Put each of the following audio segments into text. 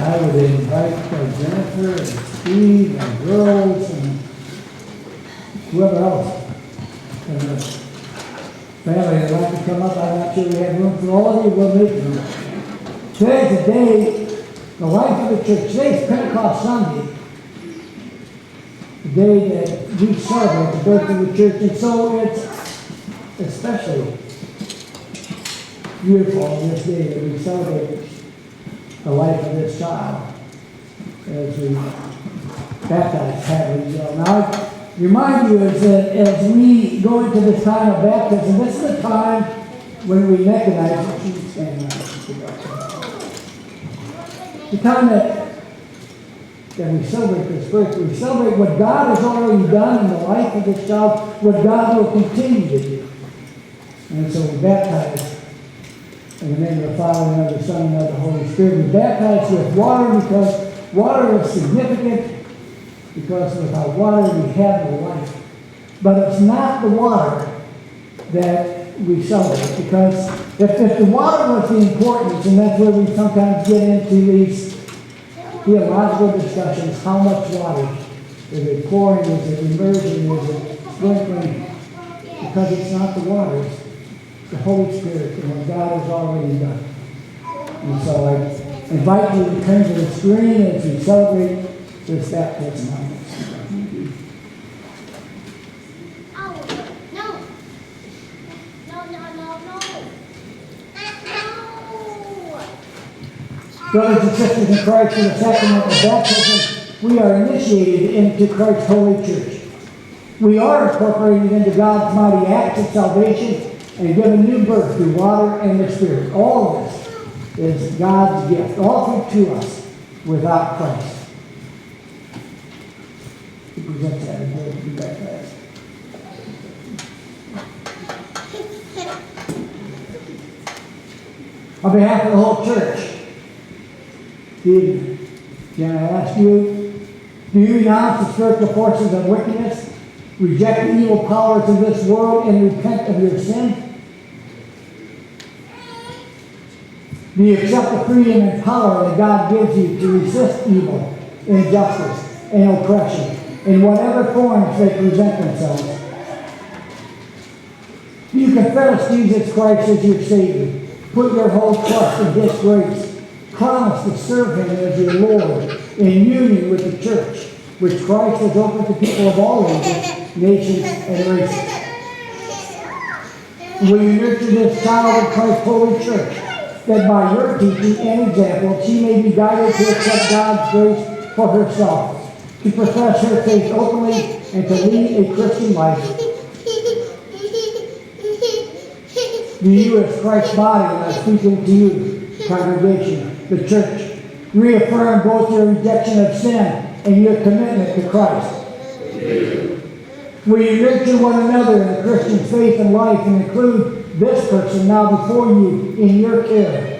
I would invite Jennifer and Steve and girls and whoever else. And the family would like to come up. I'm not sure we have room for all of you. We'll make room. Today's the day, the life of the church. Today's Pentecost Sunday. The day that we celebrate the birth of the church. And so it's especially beautiful on this day that we celebrate the life of this child as we baptize Hadley. Now, I remind you is that as we go into this time of baptism, this is the time when we recognize that she's standing the time that we celebrate this birth. We celebrate what God has already done in the life of this child, what God will continue to do. And so we baptize in the name of the Father, and of the Son, and of the Holy Spirit. We baptize with water because water is significant, because without water we have no life. But it's not the water that we celebrate, because if the water was the importance, and that's where we sometimes get into these theological discussions, how much water? Is it pouring? Is it immersion? Is it sprinkling? Because it's not the water, it's the Holy Spirit and what God has already done. And so I invite you to turn to the screen as we celebrate this baptism. Brothers and sisters in Christ, in the sacrament of baptism, we are initiated into Christ's holy church. We are incorporated into God's mighty acts of salvation and given new birth through water and the Spirit. All of this is God's gift, offered to us without Christ. He presents that and we'll be baptized. On behalf of the whole church, can I ask you, do you renounce the spiritual forces of wickedness, reject the evil powers of this world, and repent of your sin? Do you accept the freedom and power that God gives you to resist evil, injustice, and oppression in whatever forms they present themselves? Do you confess Jesus Christ as your Savior? Put your whole trust in His grace. Promise to serve Him as your Lord in union with the church, which Christ has opened to people of all ages, nations, and races. Will you nurture this child of Christ's holy church, that by your teaching and example she may be guided to accept God's grace for herself, to profess her faith openly, and to lead a Christian life? Do you, as Christ's body, and I speak into you, congregation, the church, reaffirm both your rejection of sin and your commitment to Christ? Will you nurture one another in the Christian faith and life and include this person now before you in your care?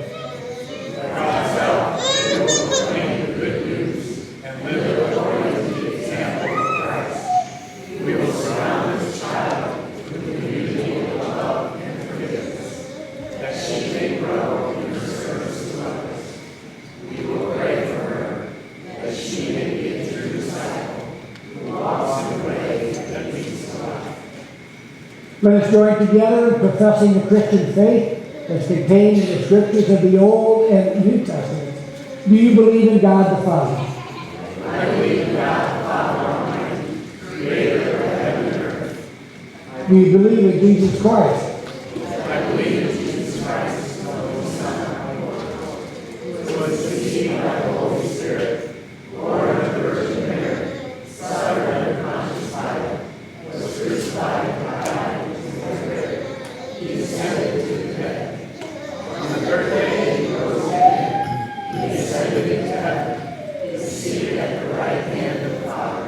Let us join together in professing the Christian faith as contained in the scriptures of the Old and New Testaments. Do you believe in God the Father? I believe in God the Father Almighty, creator of heaven and earth. Do you believe in Jesus Christ? I believe in Jesus Christ, the Holy Son of our Lord, who was conceived by the Holy Spirit, born of the Virgin Mary, suffered under Pontius Pilate, was crucified and died. He descended to the dead. On the third day he rose again. He ascended into heaven. He is seated at the right hand of the Father,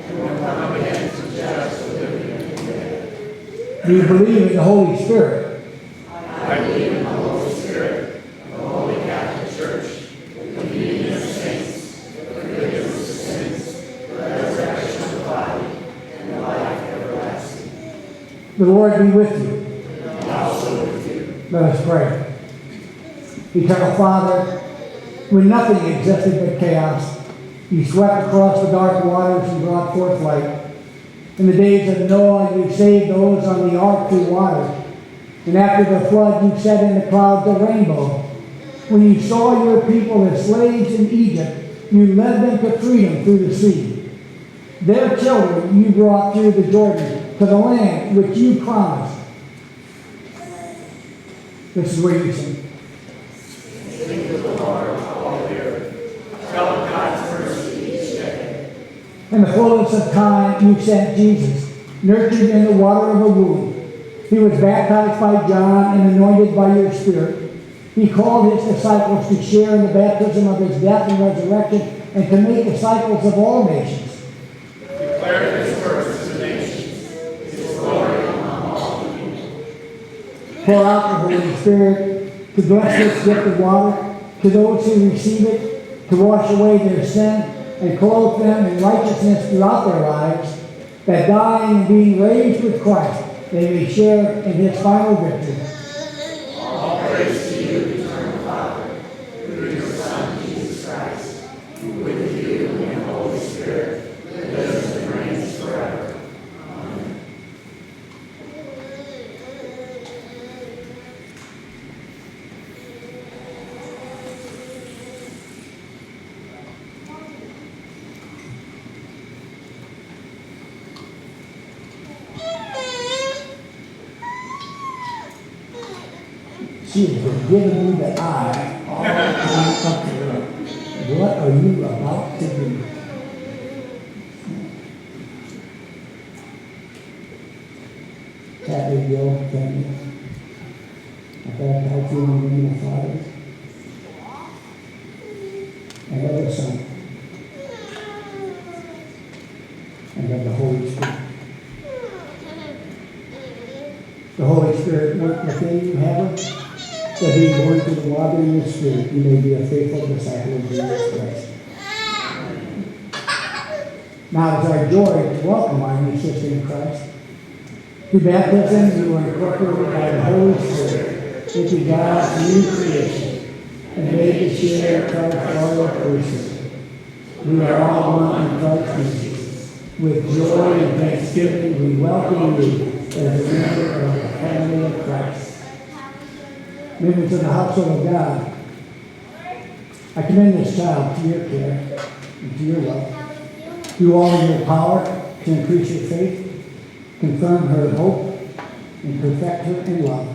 and will come again to judge the living and the dead. Do you believe in the Holy Spirit? I believe in the Holy Spirit, the Holy Catholic Church, the communion of saints, the forgiveness of sins, the resurrection of the body, and the life everlasting. The Lord be with you. Also with you. Let us pray. Eternal Father, When nothing existed but chaos, you swept across the dark waters and brought forth light. In the days of Noah, you saved those on the ark through water. And after the flood, you set in the clouds a rainbow. When you saw your people as slaves in Egypt, you led them to freedom through the sea. Their children you brought through the Jordan to the land which you promised. This is where you sing. Sing to the Lord, all the earth. Tell of God's mercy each day. In the fullness of time, you sent Jesus, nurtured in the water of a womb. He was baptized by John and anointed by your Spirit. He called his disciples to share in the baptism of his death and resurrection and to make disciples of all nations. Declare his works to the nations, his glory among all people. Pour out the Holy Spirit to bless this gift of water to those who receive it, to wash away their sin and clothe them in righteousness throughout their lives, that dying and being raised with Christ, they may share in his final victory. All praise to you, eternal Father, through your Son, Jesus Christ, who with you and the Holy Spirit lives and reigns forever. Amen. She has been giving me the eye all the time up here. What are you about to do? Hadley, Bill, Finley. I baptize you in the name of the Father and of the Son and of the Holy Spirit. The Holy Spirit work within you, have it, that being born through the water and the Spirit, you may be a faithful disciple of Jesus Christ. Now it's our joy to welcome our new sister in Christ. Through baptism, you are incorporated by the Holy Spirit into God's new creation and made to share Christ's royal priesthood. We are all one in Christ Jesus. With joy and thanksgiving, we welcome you as a member of the family of Christ. Members of the household of God, I commend this child to your care and to your love. Do all in your power to increase your faith, confirm her hope, and perfect her in love.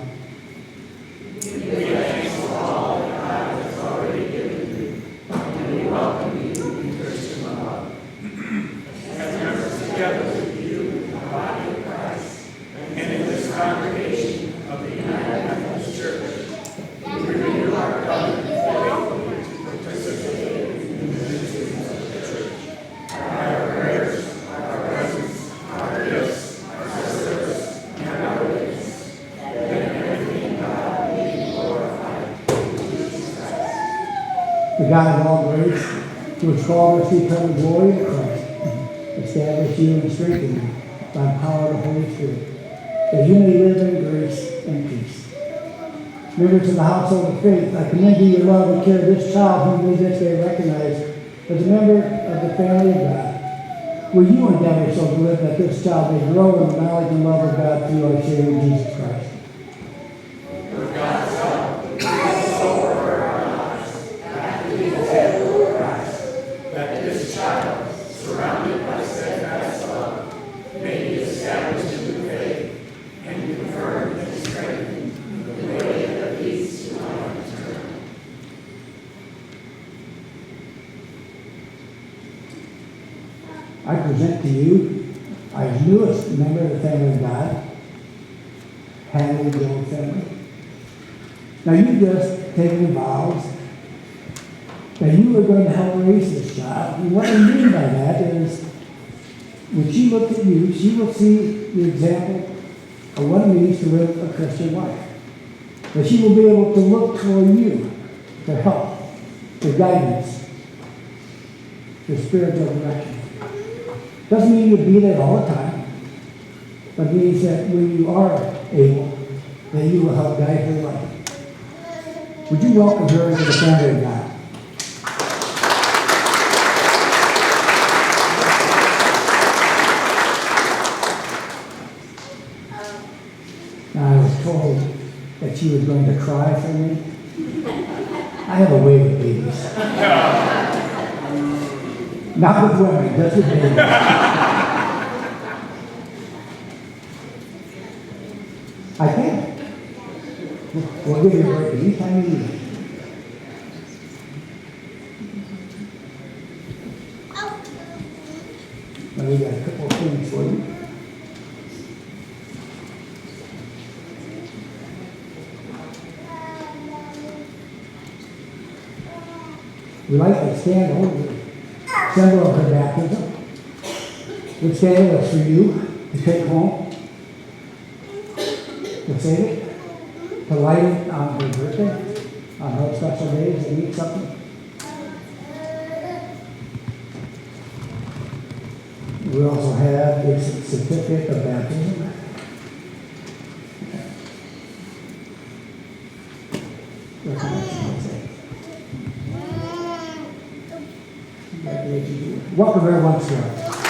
Give thanks for all that God has already given you, and we welcome you in Christian love. As members together with you in the body of Christ, and in this congregation of the United Methodist Church, we renew our covenant faithfully to participate in the ministries of the church. By our prayers, our presence, our gifts, our service, and our witness, that in everything God may be glorified through Jesus Christ. The God of all grace, who has called us to eternal glory in Christ, establish you and strengthen you by the power of the Holy Spirit, that you may live in grace and peace. Members of the household of faith, I commend to your love and care this child whom we this day recognize as a member of the family of God. Will you endeavor so to live that this child may grow in the knowledge and love of God through our Savior Jesus Christ? With God's help, we restore our lives back to the example of Christ, that this child, surrounded by steadfast love, may be established in the faith and confirmed and strengthened in the way that leads to life eternal. I present to you our newest member of the family of God, Hadley Joe Finley. Now you just taken vows that you are going to help raise this child. And what I mean by that is, when she looks at you, she will see the example of what it means to live a Christian life. That she will be able to look toward you for help, for guidance, for spiritual direction. Doesn't mean you'll be there all the time, but means that when you are able, that you will help guide her life. Would you welcome her into the family of God? she was going to cry for me. I have a way with babies. Not with women, just with babies. I can. We'll give you a break anytime you need it. Now we got a couple of things for you. We like to stand over the symbol of her baptism. This candle is for you to take home, to save it, to light it on her birthday, on those special days that need something. We also have a certificate of baptism. What's the next one say? What the very once was.